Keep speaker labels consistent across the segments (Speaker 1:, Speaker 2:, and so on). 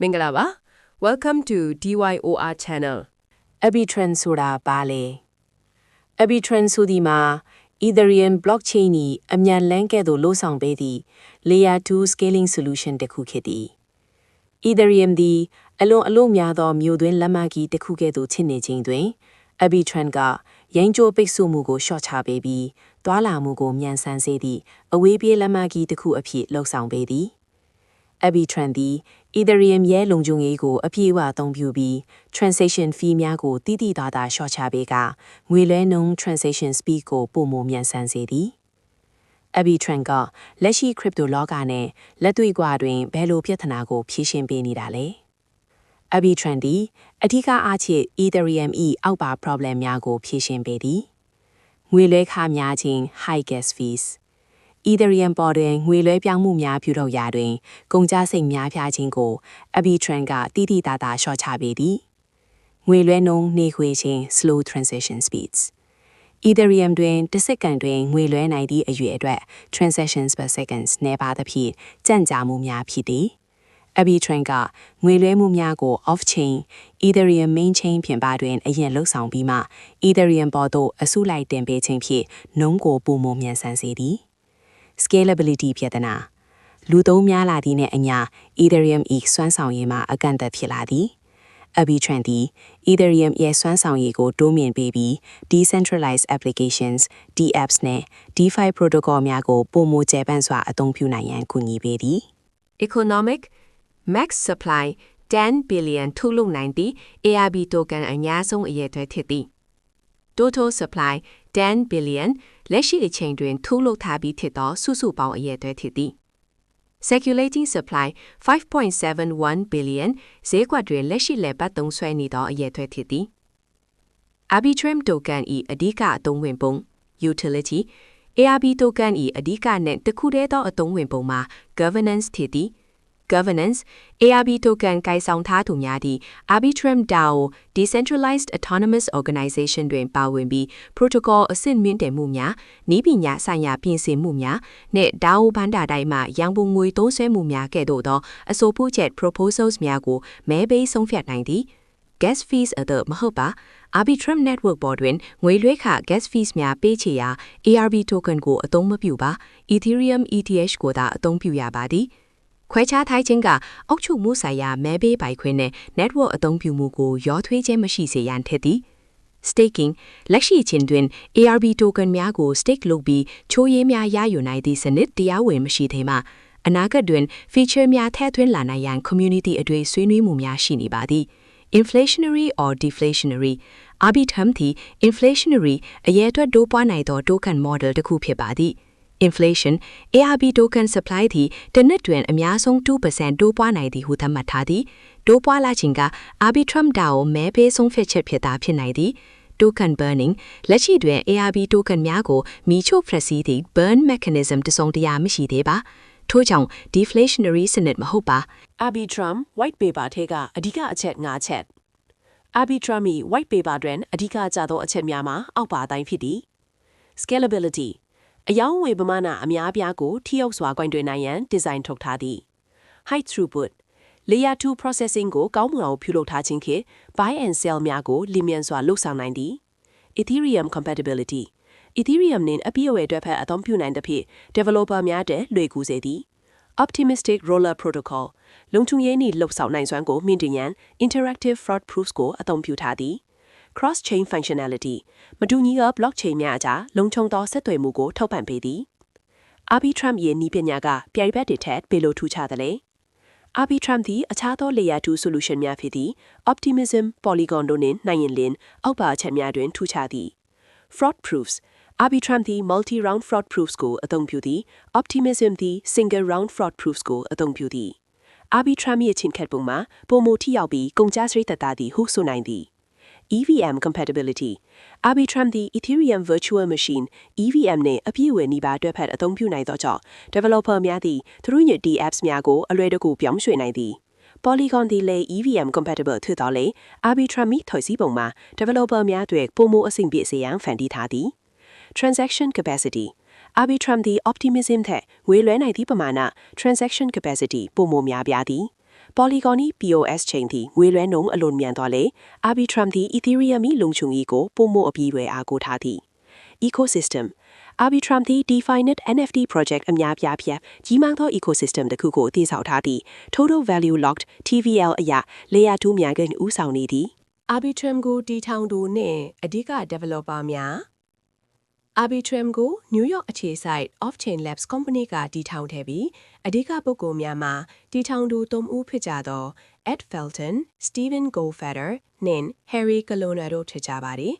Speaker 1: မင်္ဂလာပါ Welcome to DYOR channel
Speaker 2: Arbitrum ဆိုတာဘာလဲ Arbitrum ဆိုဒီမှာ Ethereum blockchain ဤအမြန်လန်းကဲ့သို့လို့ဆောင်ပေးသည့် Layer 2 scaling solution တစ်ခုဖြစ်သည် Ethereum သည်အလွန်များသောမြို့တွင်းလက်မကြီးတစ်ခုကဲ့သို့ချစ်နေခြင်းတွင် Arbitrum ကရိုင်းကျိုးပိတ်ဆို့မှုကိုရှော့ချပေးပြီးတွာလာမှုကိုမြန်ဆန်စေသည့်အဝေးပြေးလက်မကြီးတစ်ခုအဖြစ်လှုပ်ဆောင်ပေးသည်Arbitrum သည် Ethereum ရဲ့လုံခြုံရေးကိုအပြည့်အဝအသုံးပြုပြီး transaction fee များကိုတိတိသားသားလျှော့ချပေးကငွေလွှဲနှုန်း transaction speed ကိုပိုမိုမြန်ဆန်စေသည် Arbitrum ကလက်ရှိ crypto လောကနဲ့လက်တွေ့ကွာတွင်ဘယ်လိုပြဿနာကိုဖြေရှင်းပေးနေတာလဲ Arbitrum သည်အထူးအားဖြင့် Ethereum ၏အောက်ပါ problem များကိုဖြေရှင်းပေးသည်ငွေလွှဲခများခြင်း high gas fees Ethereum ပေါ်တွင်ငွေလွှဲပြောင်းမှုများပြုလုပ်ရာတွင်ကုန်ကျစရိတ်များပြားခြင်းကို Arbitrum ကတိတိသားသားလျှော့ချပေးသည်ငွေလွှဲနှုန်းနှေးကွေးခြင်း slow transaction speeds Ethereum တွင်တစ်စက္ကန့်တွင်ငွေလွှဲနိုင်သည့်အရွယ်အတွက် transactions per second နည်းပါးသဖြင့်ကြန့်ကြာမှုများဖြစ်သည်Arbitrum ကငွေလွှဲမှုများကို off-chain Ethereum main chain ဖြင့်ပါတွင်အရင်လှုပ်ဆောင်ပြီးမှ Ethereum ပေါ်သို့အစုလိုက်တင်ပေးခြင်းဖြင့်နှုန်းကိုပိုမိုမြန်ဆန်စေသည် scalability ပြဿနာလူသုံးများလာသည့်နှင့်အမျှ Ethereum ၏စွမ်းဆောင်ရည်မှာအကန့်အသတ်ဖြစ်လာသည် Arbitrum သည် Ethereum ရဲ့စွမ်းဆောင်ရည်ကိုတိုးမြှင့်ပေးပြီး decentralized applications, DApps နှင့် DeFi protocol များကိုပိုမိုကျယ်ပြန့်စွာအသုံးပြုနိုင်ရန်ကူညီပေးသည်
Speaker 1: Economic Max Supply 10 billion ထုတ်လုပ်နိုင်သည့် ARB token အများဆုံးအရေအတွက်ဖြစ်သည် Total Supply 10 billion လက်ရှိအချိန်တွင်ထုတ်လုပ်ထားပြီးဖြစ်သောစုစုပေါင်းအရေအတွက်ဖြစ်သည် Circulating Supply 5.71 billion ဈေးကွက်တွင်လက်ရှိလည်ပတ်သုံးစွဲနေသောအရေအတွက်ဖြစ်သည် Arbitrum token ၏အဓိကအသုံးဝင်ပုံ Utility ARB token ၏အဓိကနဲ့တစ်ခုတည်းသောအသုံးဝင်ပုံမှာ Governance ဖြစ်သည်Governance ARB token ကိုင်ဆောင်ထားသူများသည့် Arbitrum DAO Decentralized Autonomous Organization တွင်ပါဝင်ပြီး Protocol အဆင့်မြင့်တင်မှုများနည်းပညာဆိုင်ရာပြင်ဆင်မှုများနှင့် DAO ဘဏ္ဍာတိုင်းမှရန်ပုံငွေသုံးစွဲမှုများကဲ့သို့သောအဆိုပြုချက် proposals များကိုမဲပေးဆုံးဖြတ်နိုင်သည် Gas fees အသည့်မဟုတ်ပါ Arbitrum network ပေါ်တွင်ငွေလွှဲခ gas fees များပေးချေရာ ARB token ကိုအသုံးမပြုပါ Ethereum ETH ကိုသာအသုံးပြုရပါသည်ခွဲခြားထိုင်းခြင်းကအုပ်ချုပ်မှုဆိုင်ရာမဲပေးပိုင်ခွင့်နဲ့ network အသုံးပြုမှုကိုရောထွေးခြင်းမရှိစေရန်ထက်သည် Staking လက်ရှိချင်းတွင် ARB token များကို stake လုပ်ပြီးချိုးရင်းများရယူနိုင်သည့်စနစ်တရားဝင်မရှိသေးမှအနာဂတ်တွင် feature များထည့်သွင်းလာနိုင်ရန် community အတွေ့ဆွေးနွေးမှုများရှိနေပါသည် Inflationary or deflationary Arbitrum သည် inflationary အရေအတွက်တိုးပွားနိုင်သော token model တစ်ခုဖြစ်ပါသည် Inflation ARB token supply သည်တစ်နှစ်တွင်အများဆုံး 2% တိုးပွားနိုင်သည်ဟုသတ်မှတ်ထားသည်တိုးပွားလာခြင်းက Arbitrum DAO မဲပေးဆုံးဖြတ်ချက်ဖြစ်သာဖြစ်နိုင်သည် Token burning လက်ရှိတွင် ARB token များကိုမီးချို့ဖျက်ဆီးသည့် burn mechanism တစ်စုံတစ်ရာမရှိသေးပါထို့ကြောင့် deflationary စနစ်မဟုတ်ပါ
Speaker 2: Arbitrum white paper ထဲကအဓိကအချက်5ချက် Arbitrum ၏ white paper တွင်အဓိကကျသောအချက်များမှာအောက်ပါအတိုင်းဖြစ်သည် Scalability အယောင်ဝယ်ပမာဏအများအပြားကိုထိရောက်စွာကွင်တွင်နိုင်ရန်ဒီဇိုင်းထုတ်ထားသည် High throughput Layer 2 processing ကိုကောင်းမွန်အောင်ပြုလုပ်ထားခြင်းဖြင့် buy and sell များကိုလျင်မြန်စွာလုပ်ဆောင်နိုင်သည် Ethereum compatibility Ethereum နှင့်အပြည့်အဝတွဲဖက်အသုံးပြုနိုင်သဖြင့် developer များတဲ့လွယ်ကူစေသည် Optimistic Roller Protocol လုံခြုံရေးနှင့်လှုပ်ဆောင်နိုင်စွမ်းကိုမြင့်တင်ရန် Interactive Fraud Proofs ကိုအသုံးပြုထားသည် Cross-chain functionality မတူညီသော blockchain များအကြားလုံခြုံသောဆက်သွယ်မှုကိုထောက်ပံ့ပေးသည် Arbitrum ရဲ့နည်းပညာကပြိုင်ဘက်တွေထက်ဘယ်လိုထူးခြားသလဲ Arbitrum သည်အခြားသော Layer 2 solution များဖြစ်သည့် Optimism, Polygon တို့နှင့်နိုင်ရင်လင်အောက်ပါအချက်များတွင်ထူးခြားသည် Fraud Proofs Arbitrum သည် multi-round fraud proofs ကိုအသုံးပြုသည် Optimism သည် single round fraud proofs ကိုအသုံးပြုသည် Arbitrum ရဲ့ချင်းခတ်ပုံမှာပုံမထိရောက်ပြီးကုန်ကျစရိတ်သက်သာသည်ဟုဆိုနိုင်သည် EVM compatibility Arbitrum သည် Ethereum virtual machine EVM နှင့်အပြည့်အဝနီးပါးတွဲဖက်အသုံးပြုနိုင်သောကြောင့် developer များသည်သူတို့ရဲ့ DApps များကိုအလွယ်တကူပြောင်းရွှေ့နိုင်သည် Polygon သည်လည်း EVM compatible ဖြစ်သောလေ Arbitrum ၏ထွေစီပုံမှာ developer များအတွက်ပိုမိုအဆင်ပြေစေရန်ဖန်တီးထားသည် Transaction capacity Arbitrum သည် Optimism ထက်ငွေလွှဲနိုင်သည့်ပမာဏ transaction capacity ပိုမိုများပြားသည်
Speaker 3: Polygon POS ချိန်သည်ငွေလွှဲနှုန်းအလွန်မြန်သွားလေ Arbitrum သည် Ethereum ၏လုံခြုံရေးကိုပိုမိုအပြည့်အဝအားကိုးထားသည် Ecosystem Arbitrum သည် DeFi-net NFT project အများပြားဖြင့်ကြီးမားသော ecosystem တစ်ခုကိုတည်ဆောက်ထားသည့် Total Value Locked TVL အရာ Layer 2 များကဦးဆောင်နေသည် Arbitrum ကိုတည်ထောင်သူနှင့်အဓိက developer များ Arbitrum ကို New York အခြေစိုက် Off-Chain Labs Company ကတည်ထောင်ခဲ့ပြီးအဓိကပုဂ္ဂိုလ်များမှာတည်ထောင်သူ3ဦးဖြစ်ကြသော Ed Felton, Stephen Goldfeder နှင့် Harry Colonna တို့ဖြစ်ကြပါသည်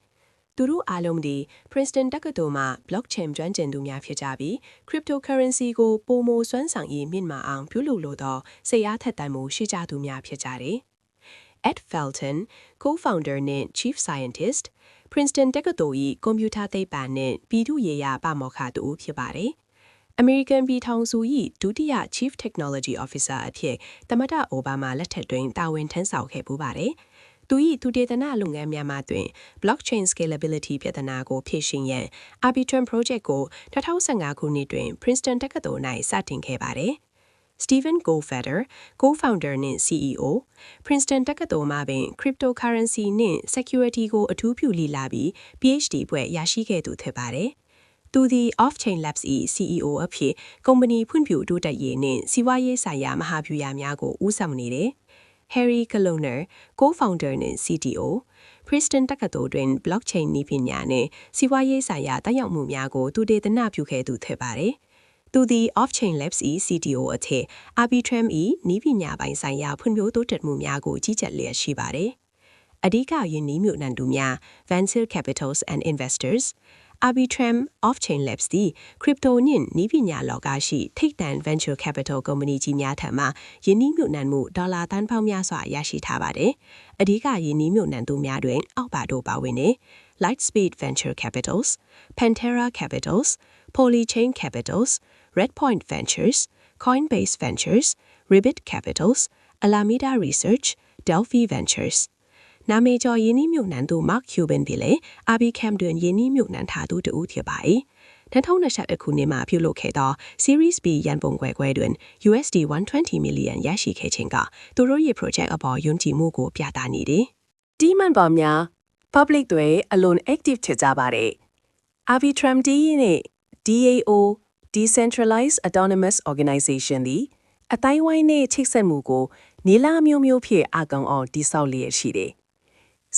Speaker 3: သူတို့အားလုံးသည် Princeton တက္ကသိုလ်မှ blockchain ကျွမ်းကျင်သူများဖြစ်ကြပြီး cryptocurrency ကိုပိုမိုစွမ်းဆောင်ရေးမြင့်မားအောင်ပြုလုပ်လိုသောစိတ်အားထက်သန်မှုရှိကြသူများဖြစ်ကြသည် Ed Felton, co-founder နှင့် chief scientist, Princeton တက္ကသိုလ်၏ကွန်ပျူတာသိပ္ပံနှင့်ပြည်သူ့ရေးရာပါမောက္ခတူဖြစ်ပါသည် American ပြည်ထောင်စု၏ဒုတိယ chief technology officer အဖြစ်သမ္မတအိုဘားမားလက်ထက်တွင်တာဝန်ထမ်းဆောင်ခဲ့ပူပါတယ်သူ၏သူတေသနလုပ်ငန်းများမှတွင် blockchain scalability ပြဿနာကိုဖြေရှင်းရန် Arbitrum project ကို2015ခုနှစ်တွင် Princeton တက္ကသိုလ်၌စတင်ခဲ့ပါသည် Stephen Goldfeder, co-founder နှင့် CEO, Princeton တက္ကသိုလ်မှပင် cryptocurrency နှင့် security ကိုအထူးပြုလေ့လာပြီး PhD ဘွဲ့ရရှိခဲ့သူဖြစ်ပါတယ်သူသည် Off-Chain Labs ၏ CEO အဖြစ်ကုမ္ပဏီဖွံ့ဖြိုးတိုးတက်ရေးနှင့်စီးပွားရေးဆိုင်ရာမဟာဗျူဟာများကိုဦးဆောင်နေသည်Harry Colonna, co-founder နှင့် CTO, Princeton တက္ကသိုလ်တွင် blockchain နည်းပညာနှင့်စီးပွားရေးဆိုင်ရာတက်ရောက်မှုများကိုသူတေသနပြုခဲ့သူဖြစ်ပါသည်သူသည် Off-Chain Labs ၏ CTO အထက် Arbitrum ၏နည်းပညာပိုင်းဆိုင်ရာဖွံ့ဖြိုးတိုးတက်မှုများကိုကြီးကြပ်လျက်ရှိပါသည်အဓိကယင်းနည်းမြို့နှံသူများ Venture Capitals and Investors Arbitrum Off-Chain Labs သည် crypto နှင့်နည်းပညာလောကရှိထိပ်တန်း venture capital ကုမ္ပဏီကြီးများထံမှယင်းနည်းမြို့နှံမှုဒေါ်လာသန်းပေါင်းများစွာရရှိထားပါသည်အဓိကယင်းနည်းမြို့နှံသူများတွင်အောက်ပါတို့ပါဝင်နေ Lightspeed Venture Capitals, Pantera Capitals, Polychain Capitals, Redpoint Ventures, Coinbase Ventures, Ribbit Capitals, Alameda Research, Delphi Venturesနာမည်ကျော်ယင်းနည်းမြို့နှံသူ Mark Cuban သည်လည်း Arbitrum တွင်ယင်းနည်းမြို့နှံထားသူတဦးဖြစ်ပါ၏2021ခုနှစ်မှာပြုလုပ်ခဲ့သော Series B ရန်ပုံငွေခွဲတွင် USD 120 million ရရှိခဲ့ခြင်းကသူတို့ရဲ့ project အပေါ်ယုံကြည်မှုကိုပြသနေသည်
Speaker 2: Demon ပေါင်းများ public တွေအလွန် active ဖြစ်ကြပါတယ် Arbitrum D နှင့် DAO Decentralized Autonomous Organization သည်အတိုင်းဝိုင်းနှင့်ချိတ်ဆက်မှုကိုနီလာမျိုးမျိုးဖြင့်အကောင်အောင်တည်ဆောက်လျက်ရှိတယ်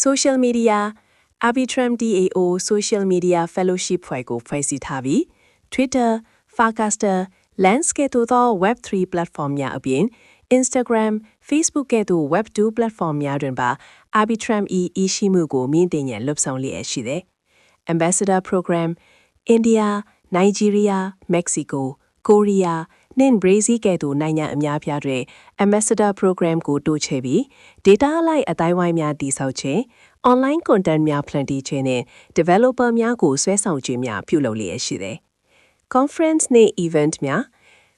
Speaker 2: Social Media Arbitrum DAO Social Media Fellowship ဖွဲ့ကိုဖွဲ့စည်းထားပြီး Twitter, Farcaster, Lens ကဲ့သို့သော Web3 platform များအပြင် Instagram, Facebook ကဲ့သို့ Web2 platform များတွင်ပါ Arbitrum ၏ရှိမှုကိုမြင့်တင်ရန်လှုပ်ဆောင်လျက်ရှိတယ်။ Ambassador Program India, Nigeria, Mexico, Korea နှင့် Brazil ကဲ့သို့နိုင်ငံအများပြားတွင် Ambassador Program ကိုတိုးချဲ့ပြီး data အလိုက်အတိုင်းဝိုင်းများတည်ဆောက်ခြင်း online content များဖန်တီးခြင်းနှင့် developer များကိုဆွဲဆောင်ခြင်းများပြုလုပ်လျက်ရှိသည်။ Conference နှင့် event များ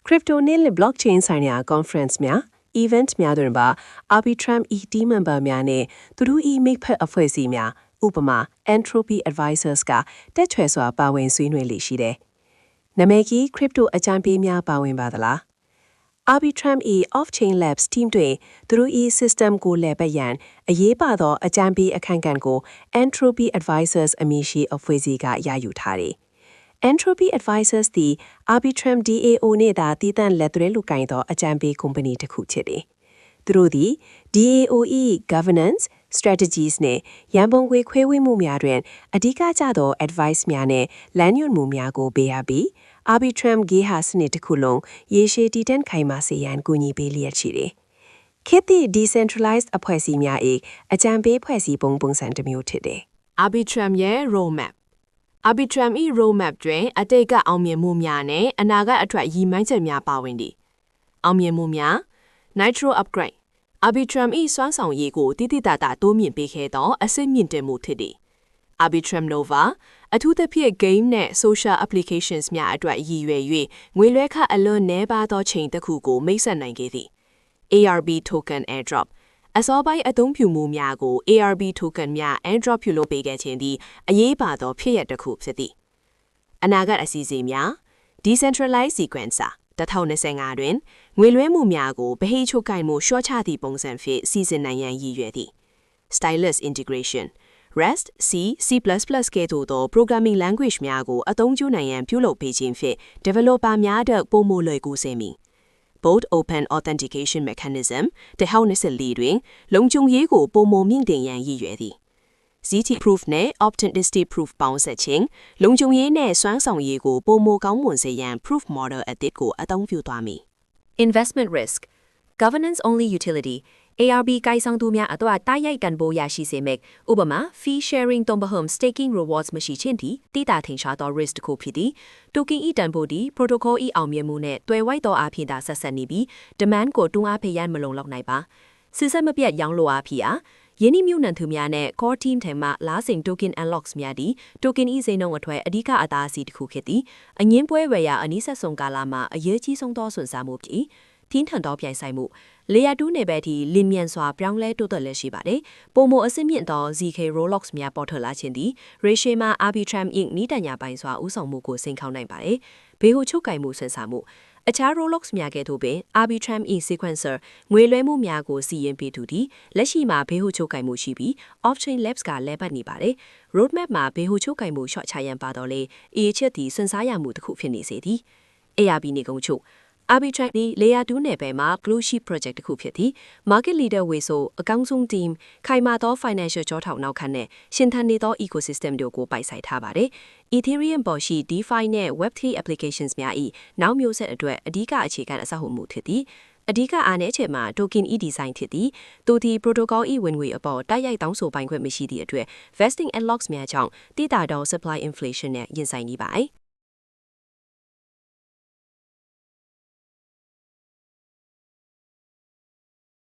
Speaker 2: Crypto နှင့် blockchain ဆိုင်ရာ conference များ event များတွင်ပါ Arbitrum team member များနှင့်သူတို့၏မိတ်ဖက်အဖွဲ့အစည်းများဥပမာ Entropy Advisors ကတက်ချွဲစွာပါဝင်ဆွေးနွေးလေရှိတယ်။နာမည်ကြီး crypto အကြံပေးများပါဝင်ပါသလား Arbitrum Off-Chain Labs team တွင်သူတို့၏ system ကိုလည်ပတ်ရန်အရေးပါသောအကြံပေးအခန်းကဏ္ဍကို Entropy Advisors အမည်ရှိအဖွဲ့အစည်းကရယူထားတယ်။ Entropy Advisors သည် Arbitrum DAO နှင့်သာတည်တံ့လက်တွဲလုပ်ကိုင်သောအကြံပေးကုမ္ပဏီတစ်ခုဖြစ်တယ်။သူတို့သည် DAO governance, strategies နှင့်ရန်ပုံငွေခွဲဝေမှုများတွင်အဓိကကျသော advice များနှင့်လမ်းညွှန်မှုများကိုပေးအပ်ပြီးArbitrum ဂေဟာစနစ်တစ်ခုလုံးရေရှည်တည်တံ့ခိုင်မာစေရန်ကူညီပေးလျက်ရှိတယ်။ခေတ်သစ် decentralized အဖွဲ့အစည်းများ၏အကြံပေးဖွဲ့စည်းပုံစံတစ်မျိုးဖြစ်တယ်။
Speaker 1: Arbitrum ရဲ့ roadmap Arbitrum ၏ roadmap တွင်အတိတ်ကအောင်မြင်မှုများနဲ့အနာဂတ်အတွက်ရည်မှန်းချက်များပါဝင်သည်။အောင်မြင်မှုများ Nitro Upgrade Arbitrum ၏စွမ်းဆောင်ရည်ကိုတိတိတတ်တိုးမြင့်ပေးခဲ့သောအဆင့်မြင့်တင်မှုဖြစ်သည်။ Arbitrum Nova အထူးသဖြင့် game နဲ့ social applications များအတွက်ရည်ရွယ်၍ငွေလွှဲခအလွန်နည်းပါးသောချိန်တစ်ခုကိုမိတ်ဆက်နိုင်ခဲ့သည် ARB token airdrop အစောပိုင်းအသုံးပြုမှုများကို ARB token များ airdrop ပြုလုပ်ပေးခဲ့ခြင်းသည်အရေးပါသောဖြစ်ရပ်တစ်ခုဖြစ်သည်အနာဂတ်အစီအစဉ်များ Decentralized Sequencer 2025တွင်
Speaker 3: ငွေလွှဲမှုများကိုဗဟိချုပ်ကိုင်မှုရှော့ချသည့်ပုံစံဖြင့်စီစဉ်နိုင်ရန်ရည်ရွယ်သည် Stylus integration REST C C++ ကဲ့သို့သော programming language များကိုအသုံးပြုနိုင်ရန်ပြုလုပ်ပေးခြင်းဖြင့် developer များအတွက်ပိုမိုလွယ်ကူစေမည် Both Open Authentication Mechanism တဟောင်း24တွင်လုံခြုံရေးကိုပိုမိုမြင့်တင်ရန်ရည်ရွယ်သည် ZT Proof နဲ့ Authenticity Proof ပေါင်းစပ်ခြင်းလုံခြုံရေးနဲ့စွမ်းဆောင်ရည်ကိုပိုမိုကောင်းမွန်စေရန် Proof Model အသစ်ကိုအသုံးပြုသွားမည်
Speaker 1: Investment risk governance only utility ARB ကိုင်ဆောင်သူများအတွက်တိုက်ရိုက်တန်ဖိုးရရှိစေမယ့်ဥပမာ fee sharing တုံးပဟုံ staking rewards မရှိခြင်းသည်တိတာထင်ရှားသော risk တစ်ခုဖြစ်သည် token ဤတန်ဖိုးသည် protocol ဤအောင်မြင်မှုနှင့်တွဲဝိုက်သောအဖြစ်သာဆက်ဆက်နေပြီး demand ကိုတွန်းအားပေးရန်မလုံလောက်နိုင်ပါစစ်ဆက်မပြတ်ရောင်းလိုအားဖြစ်အားယင်းဤမြုံနှံသူများနဲ့ core team ထဲမှလားစိန် token unlocks များသည် token ဤစိန်နှုန်းအထွဲအဓိကအသားအစီတစ်ခုဖြစ်သည်အငင်းပွဲဝယ်ရာအနည်းဆက်ဆုံးကာလမှာအရေးကြီးဆုံးသောစွန့်စားမှုဖြစ်ထင်းထန်သောပြိုင်ဆိုင်မှုလေယာတူးနယ်ပယ်ထိလင်းမြန်စွာပြောင်းလဲတိုးတက်လက်ရှိပါတယ်။ပုံမအစစ်မြင့်သော ZK Rolex များပေါ်ထွက်လာခြင်းသည် Ratio မှာ Arbitrum Inc. နီးတညာပိုင်းစွာဦးဆောင်မှုကိုစိန်ခေါင်းနိုင်ပါတယ်။ဘေဟိုချုပ်ကင်မှုဆွမ်းစားမှုအခြား Rolex များကဲ့သို့ပင် Arbitrum Inc. Sequencer ငွေလွှဲမှုများကိုစီရင်ပေးသူသည်လက်ရှိမှာဘေဟိုချုပ်ကင်မှုရှိပြီး Off-chain Labs ကလဲပတ်နေပါတယ်။ Roadmap မှာဘေဟိုချုပ်ကင်မှုရှော့ချရန်ပါတော့လေအေးချက်သည်စွန့်စားရမှုတစ်ခုဖြစ်နေစေသည်။ ARB နေကုန်းချုပ်Arbitrum ဒီ Layer 2 နယ်ပယ်မှာ Glue Sheet Project တစ်ခုဖြစ်သည် Market Leader ဝေဆိုအကောင်းဆုံး team ခိုင်မာသော financial ကြောထောက်နောက်ခံနဲ့ရှင်သန်နေသော ecosystem တို့ကိုပိုက်ဆိုင်ထားပါတယ် Ethereum ပေါ်ရှိ DeFi နဲ့ Web3 applications များ၏နောက်မျိုးဆက်အတွက်အဓိကအခြေခံအဆောက်အအုံမှုဖြစ်သည်အဓိကအားနည်းချက်မှာ token e-design ဖြစ်သည်သူသည် protocol ဤဝင်ငွေအပေါ်တိုက်ရိုက်တောင်းဆိုပိုင်ခွင့်မရှိသည့်အတွက် vesting and locks များကြောင့်တိတာသော supply inflation နဲ့ရင်ဆိုင်နေပါ